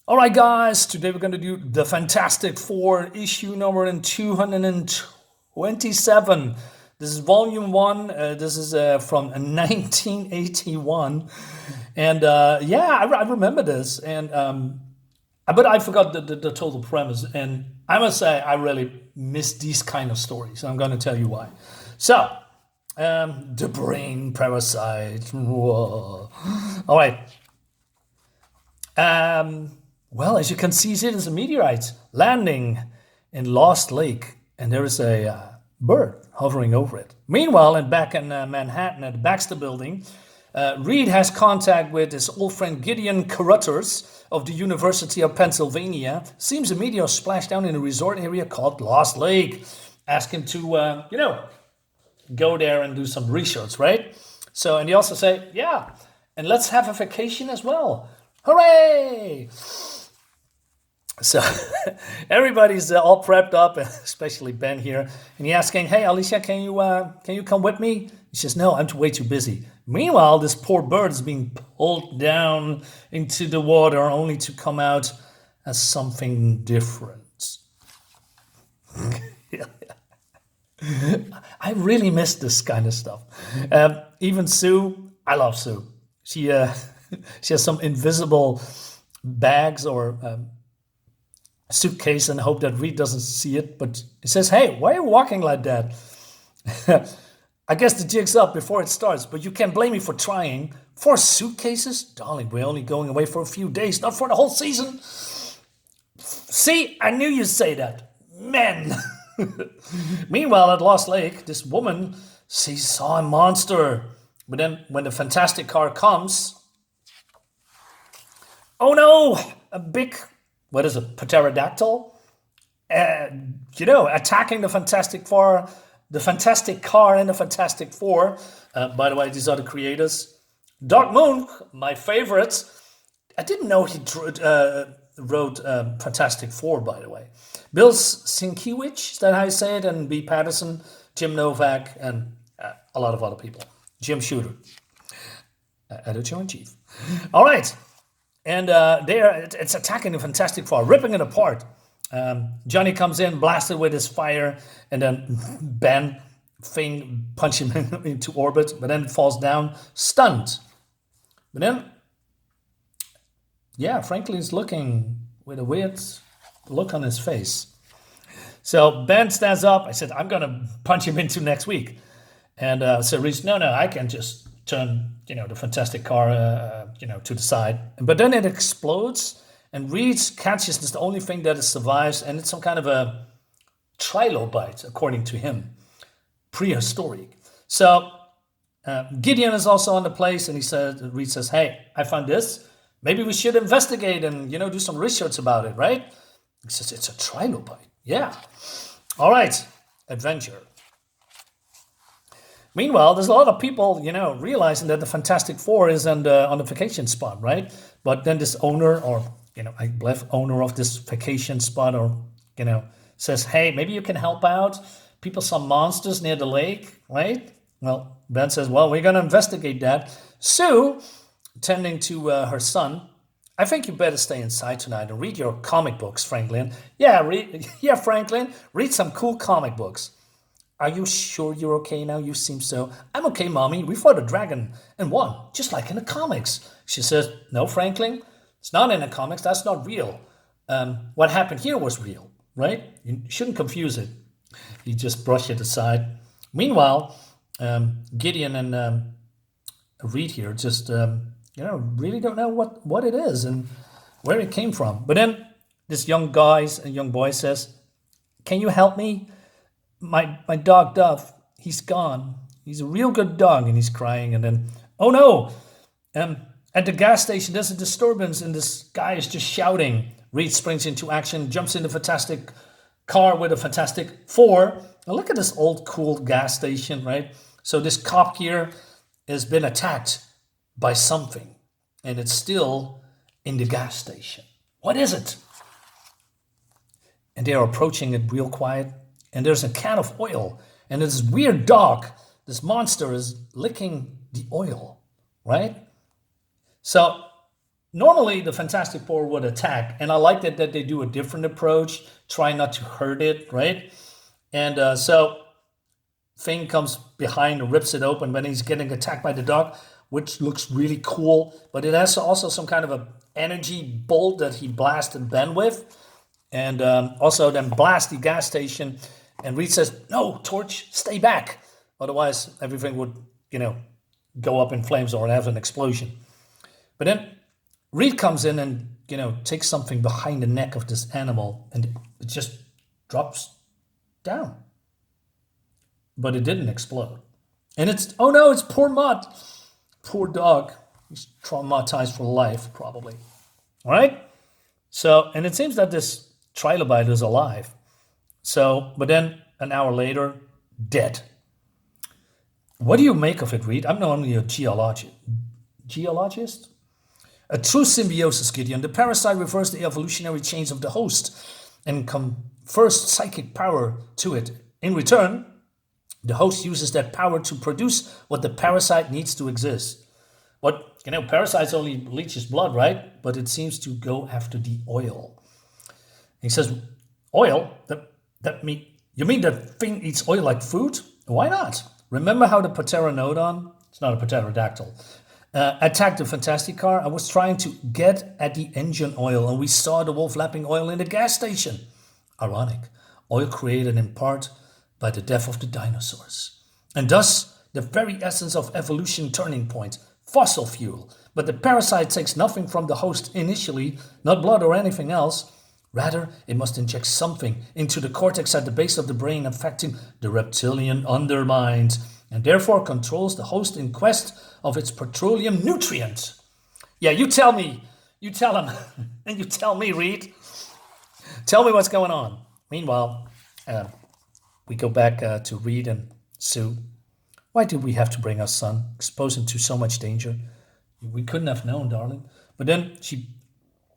All right, guys, today we're going to do the Fantastic Four, issue number 227. This is volume one. This is from 1981. And I remember this. But I forgot the total premise. And I must say, I really miss these kind of stories. I'm going to tell you why. So, the Brain Parasite. Whoa. All right. Well, as you can see, it is a meteorite landing in Lost Lake, and there is a bird hovering over it. Meanwhile, back in Manhattan at the Baxter Building, Reed has contact with his old friend Gideon Carruthers of the University of Pennsylvania. Seems a meteor splashed down in a resort area called Lost Lake. Ask him to, go there and do some research, right? So, and they also say, yeah, and let's have a vacation as well. Hooray! So everybody's all prepped up, especially Ben here, and he's asking, "Hey, Alicia, can you come with me?" He says, "No, I'm way too busy." Meanwhile, this poor bird is being pulled down into the water, only to come out as something different. I really miss this kind of stuff. Even Sue, I love Sue. She she has some invisible bags or suitcase and hope that Reed doesn't see it. But he says, "Hey, why are you walking like that?" I guess the jig's up before it starts, but you can't blame me for trying. 4 suitcases? Darling, we're only going away for a few days, not for the whole season. See, I knew you'd say that. Men. Meanwhile, at Lost Lake, this woman saw a monster. But then when the Fantastic car comes, oh no, a big, what is it, pterodactyl? Attacking the Fantastic Four, the Fantastic car and the Fantastic Four. By the way, these are the creators. Doug Moench, my favorite. I didn't know he wrote Fantastic Four, by the way. Bill Sienkiewicz, is that how you say it? And B. Patterson, Jim Novak, and a lot of other people. Jim Shooter, editor-in-chief. All right. And it's attacking the Fantastic Four, ripping it apart. Johnny comes in, blasted with his fire, and then Ben punches him into orbit, but then falls down, stunned. But then, Franklin's looking with a weird look on his face. So Ben stands up. I said, "I'm going to punch him into next week." And so Reed's, no, I can just turn, the Fantastic car, to the side. But then it explodes, and Reed's consciousness is the only thing that survives, and it's some kind of a trilobite, according to him, prehistoric. So Gideon is also on the place, and Reed says, "Hey, I found this. Maybe we should investigate and, do some research about it, right?" He says, "It's a trilobite." Yeah. All right. Adventure. Meanwhile, there's a lot of people, realizing that the Fantastic Four is on the vacation spot, right? But then this owner, or I believe owner of this vacation spot, or says, "Hey, maybe you can help out. People saw monsters near the lake, right?" Well, Ben says, "Well, we're gonna investigate that." Sue, tending to her son, "I think you better stay inside tonight and read your comic books, Franklin." Yeah, Franklin, read some cool comic books. "Are you sure you're okay now? You seem so." "I'm okay, Mommy. We fought a dragon and won, just like in the comics." She says, "No, Franklin, it's not in the comics. That's not real. What happened here was real, right? You shouldn't confuse it." You just brush it aside. Meanwhile, Gideon and Reed here just, really don't know what it is and where it came from. But then this young boy says, "Can you help me? My dog Duff, he's gone. He's a real good dog," and he's crying. And then, oh no, at the gas station, there's a disturbance, and this guy is just shouting. Reed springs into action, jumps in the Fantastic car with a Fantastic Four. Now look at this old cool gas station, right? So this cop here has been attacked by something, and it's still in the gas station. What is it? And they're approaching it real quiet. And there's a can of oil, and this weird dog, this monster, is licking the oil, right? So Normally, the Fantastic Four would attack, and I like that they do a different approach, try not to hurt it, right? And so Thing comes behind and rips it open when he's getting attacked by the dog, which looks really cool. But it has also some kind of a energy bolt that he blasted Ben with, and also then blast the gas station. And Reed says, "No, Torch, stay back, otherwise everything would, go up in flames or have an explosion." But then Reed comes in and takes something behind the neck of this animal, and it just drops down. But it didn't explode. And oh no, it's poor Mutt. Poor dog. He's traumatized for life, probably. All right? So, and it seems that this trilobite is alive. So, but then an hour later, dead. What do you make of it, Reed? I'm not only a geologist. A true symbiosis, Gideon. The parasite refers the evolutionary chains of the host and confers psychic power to it. In return, the host uses that power to produce what the parasite needs to exist. But, parasites only leeches blood, right? But it seems to go after the oil. He says, oil? You mean that thing eats oil like food? Why not? Remember how the pteranodon, it's not a pterodactyl, attacked the Fantastic car? I was trying to get at the engine oil, and we saw the wolf lapping oil in the gas station. Ironic. Oil created in part by the death of the dinosaurs. And thus, the very essence of evolution turning point, fossil fuel. But the parasite takes nothing from the host initially, not blood or anything else. Rather, it must inject something into the cortex at the base of the brain, affecting the reptilian undermind, and therefore controls the host in quest of its petroleum nutrient. Yeah, you tell him, and you tell me, Reed. Tell me what's going on. Meanwhile, we go back to Reed and Sue. Why did we have to bring our son, expose him to so much danger? We couldn't have known, darling. But then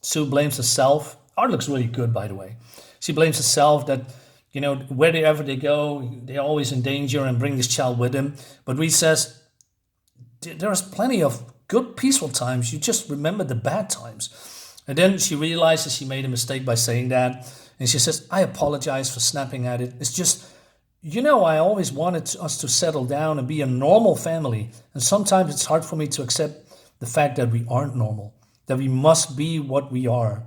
Sue blames herself. Art looks really good, by the way. She blames herself that, wherever they go, they're always in danger and bring this child with him. But Reed says, there's plenty of good, peaceful times. You just remember the bad times. And then she realizes she made a mistake by saying that. And she says, I apologize for snapping at it. It's just, I always wanted us to settle down and be a normal family. And sometimes it's hard for me to accept the fact that we aren't normal, that we must be what we are.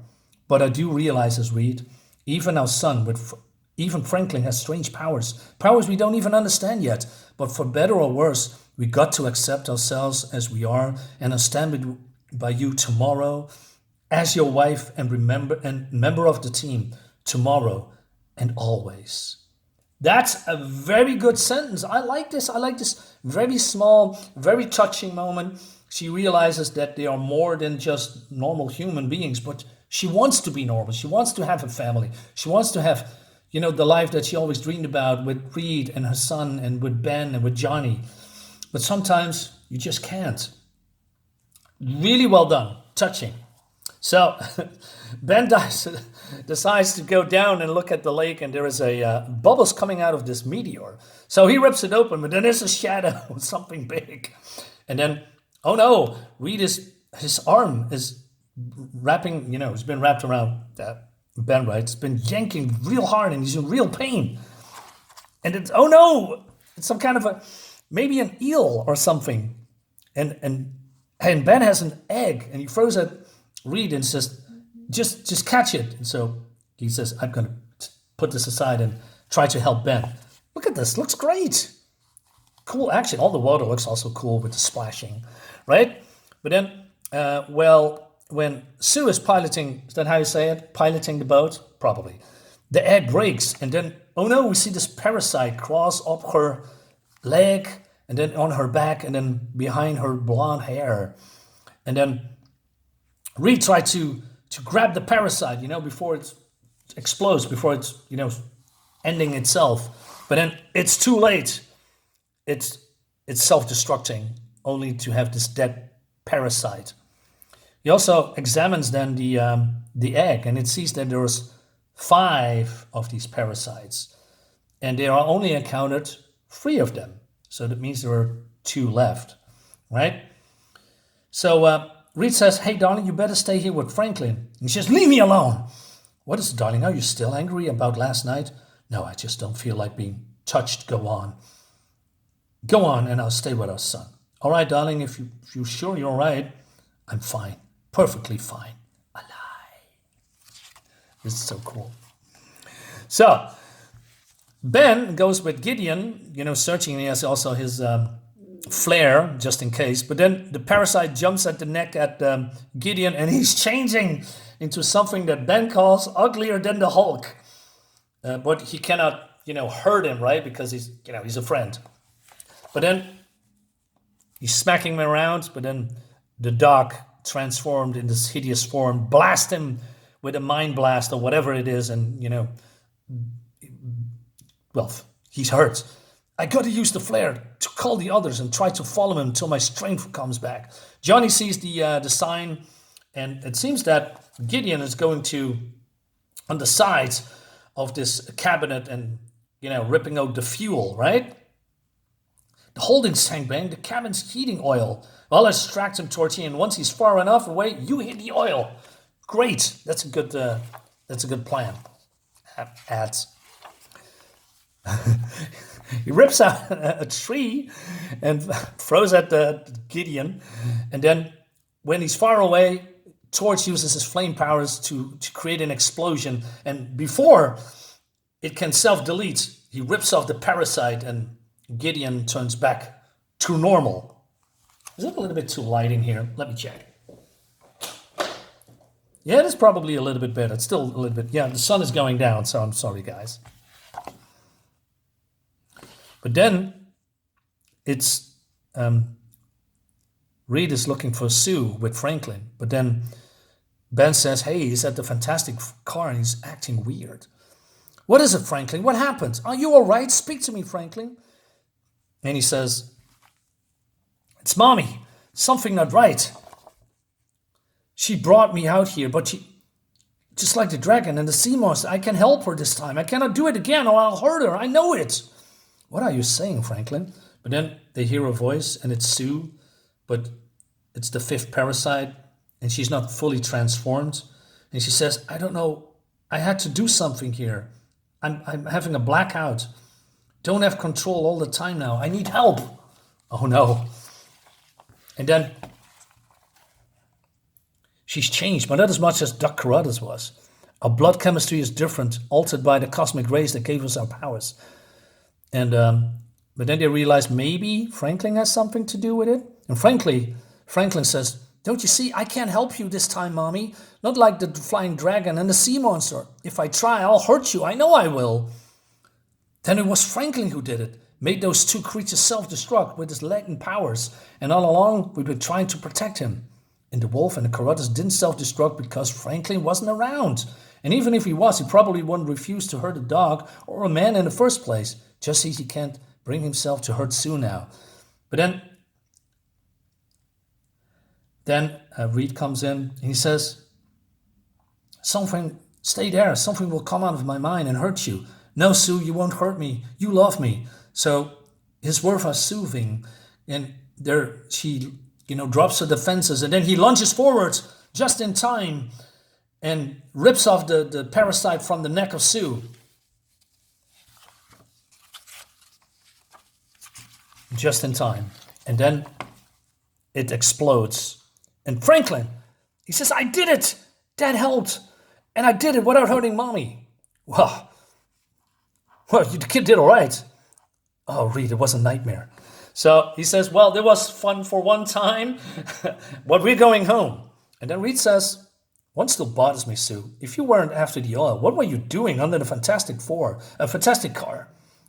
But I do realize, as Reed, even our son, even Franklin, has strange powers we don't even understand yet. But for better or worse, we got to accept ourselves as we are, and I stand by you tomorrow as your wife and member of the team, tomorrow and always. That's a very good sentence. I like this very small, very touching moment. She realizes that they are more than just normal human beings, but she wants to be normal. She wants to have a family. She wants to have, the life that she always dreamed about with Reed and her son and with Ben and with Johnny. But sometimes you just can't. Really well done. Touching. So Ben decides to go down and look at the lake, and there is bubbles coming out of this meteor. So he rips it open, but then there's a shadow, something big. And then, oh no, Reed his arm is wrapping, it's been wrapped around Ben, right? It's been yanking real hard, and he's in real pain. And it's, oh no, it's some kind of maybe an eel or something. And Ben has an egg, and he throws at Reed and says, just catch it. And so he says, I'm going to put this aside and try to help Ben. Look at this, looks great. Cool action. All the water looks also cool with the splashing, right? But then, when Sue is piloting, is that how you say it? Piloting the boat? Probably. The egg breaks, and then, oh no, we see this parasite cross up her leg, and then on her back, and then behind her blonde hair. And then Reed tried to grab the parasite, before it explodes, before it's, ending itself. But then it's too late. It's self-destructing, only to have this dead parasite. He also examines then the egg, and it sees that there's 5 of these parasites, and there are only encountered 3 of them. So that means there are 2 left, right? So Reed says, hey, darling, you better stay here with Franklin. And she says, leave me alone. What is it, darling? Are you still angry about last night? No, I just don't feel like being touched. Go on. Go on, and I'll stay with our son. All right, darling, if you're sure you're all right, I'm fine. Perfectly fine. Alive. This is so cool. So, Ben goes with Gideon, searching. He has also his flare, just in case. But then the parasite jumps at the neck at Gideon, and he's changing into something that Ben calls uglier than the Hulk. But he cannot, hurt him, right? Because he's a friend. But then he's smacking him around, but then the dog, transformed in this hideous form, blast him with a mind blast or whatever it is, and, he's hurt. I got to use the flare to call the others and try to follow him until my strength comes back. Johnny sees the sign, and it seems that Gideon is going to, on the side of this cabinet and, ripping out the fuel, right? The holding tank, bang, the cabin's heating oil. Well, let's distract him towards you, and once he's far enough away, you hit the oil. Great. That's a good plan. Ads. He rips out a tree and throws at the Gideon, and then when he's far away, Torch uses his flame powers to create an explosion, and before it can self-delete, he rips off the parasite, and Gideon turns back to normal. Is it a little bit too light in here? Let me check. Yeah, it is probably a little bit better. It's still a little bit, the sun is going down, so I'm sorry, guys. But then it's Reed is looking for Sue with Franklin. But then Ben says, hey, he's at the fantastic car and he's acting weird. What is it, Franklin? What happened? Are you all right? Speak to me, Franklin. And he says, it's Mommy. Something not right. She brought me out here, but she, just like the dragon and the sea monster, I can help her this time. I cannot do it again or I'll hurt her. I know it. What are you saying, Franklin? But then they hear a voice, and it's Sue, but it's the fifth parasite, and she's not fully transformed. And she says, I don't know. I had to do something here. I'm having a blackout. Don't have control all the time now. I need help. Oh, no. And then she's changed, but not as much as Doug Carruthers was. Our blood chemistry is different, altered by the cosmic rays that gave us our powers. And but then they realize maybe Franklin has something to do with it. And Franklin says, don't you see, I can't help you this time, Mommy. Not like the flying dragon and the sea monster. If I try, I'll hurt you. I know I will. Then it was Franklin who did it. Made those two creatures self-destruct with his latent powers. And all along, we've been trying to protect him. And the wolf and the Carruthers didn't self-destruct because Franklin wasn't around. And even if he was, he probably wouldn't refuse to hurt a dog or a man in the first place. Just as he can't bring himself to hurt Sue now. But then Reed comes in and he says, stay there. Something will come out of my mind and hurt you. No, Sue, you won't hurt me. You love me. So his words are soothing. And there she, drops her defenses. And then he lunges forward just in time and rips off the parasite from the neck of Sue. Just in time. And then it explodes. And Franklin, he says, I did it. That helped. And I did it without hurting Mommy. Well, the kid did all right. Oh, Reed, it was a nightmare. So he says, well, there was fun for one time, but we're going home. And then Reed says, one still bothers me, Sue. If you weren't after the oil, what were you doing under the Fantastic car?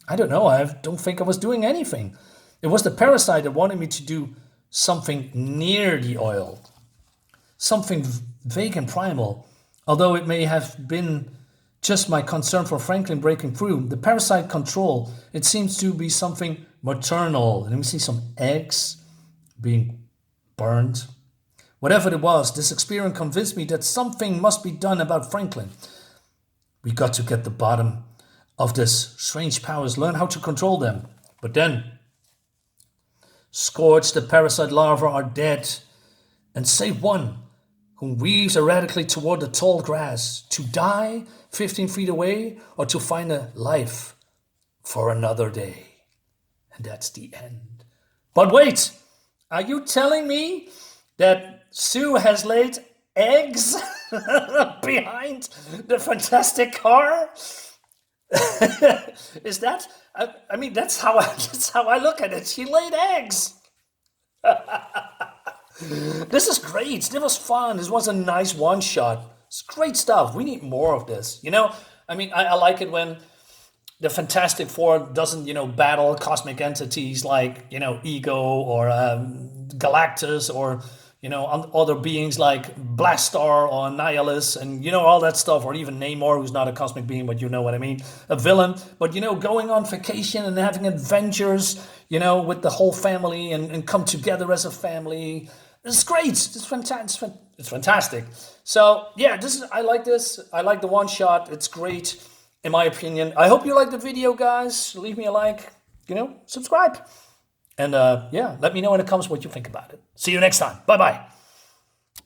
I don't know. I don't think I was doing anything. It was the parasite that wanted me to do something near the oil. Something vague and primal. Although it may have been just my concern for Franklin breaking through, the parasite control, it seems to be something maternal. Let me see some eggs being burned. Whatever it was, this experience convinced me that something must be done about Franklin. We got to get the bottom of this strange powers, learn how to control them. But then, Scorch, the parasite larvae are dead, and save one who weaves erratically toward the tall grass, to die 15 feet away or to find a life for another day. And that's the end. But wait, are you telling me that Sue has laid eggs behind the fantastic car? Is that? I mean, that's how I look at it. She laid eggs. This is great. This was fun. This was a nice one shot. It's great stuff. We need more of this. I mean, I like it when the Fantastic Four doesn't, battle cosmic entities like, Ego or Galactus or, other beings like Blastar or Nihilus and, all that stuff, or even Namor, who's not a cosmic being, but you know what I mean, a villain. But, going on vacation and having adventures, with the whole family and come together as a family. It's great. It's fantastic. It's fantastic. So, yeah, I like this. I like the one shot. It's great, in my opinion. I hope you like the video, guys. Leave me a like, subscribe. And, yeah, let me know in the comments what you think about it. See you next time. Bye-bye.